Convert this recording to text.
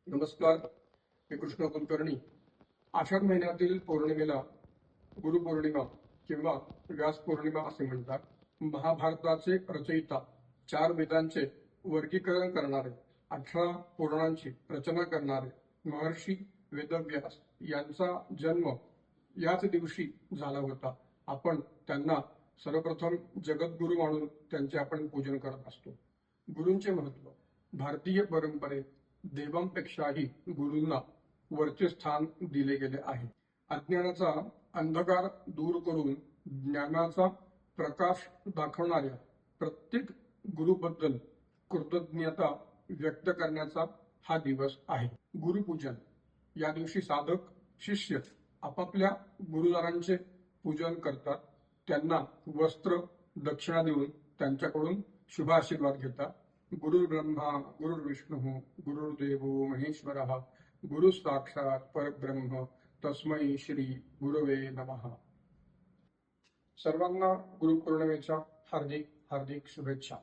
नमस्कार, मी कृष्ण कुलकर्णी. आषाढ महिन्यातील पौर्णिमेला गुरुपौर्णिमा किंवा व्यास पौर्णिमा असे म्हणतात. महाभारताचे रचयिता, 4 वेदांचे वर्गीकरण करणारे, 18 पुराणांची रचना करणारे महर्षी वेदव्यास यांचा जन्म याच दिवशी झाला होता. आपण त्यांना सर्वप्रथम जगद्गुरू मानून त्यांचे आपण पूजन करत असतो. गुरूंचे महत्व. भारतीय परंपरेत देवांपेक्षाही गुरूंना वरचे स्थान दिले गेले आहे. अज्ञानाचा अंधकार दूर करून ज्ञानाचा प्रकाश दाखवणाऱ्या प्रत्येक गुरुबद्दल कृतज्ञता व्यक्त करण्याचा हा दिवस आहे. गुरुपूजन. या दिवशी साधक शिष्य आपापल्या गुरुदारांचे पूजन करतात. त्यांना वस्त्र दक्षिणा देऊन त्यांच्याकडून शुभ आशीर्वाद घेतात. गुरुर्ब्रह्मा गुरुर्विष्णू गुरुर्देवो महेश्वरः गुरु साक्षात परब्रह्म तस्मै श्री गुरवे नमः. सर्वांना गुरुपौर्णिमेच्या हार्दिक हार्दिक शुभेच्छा.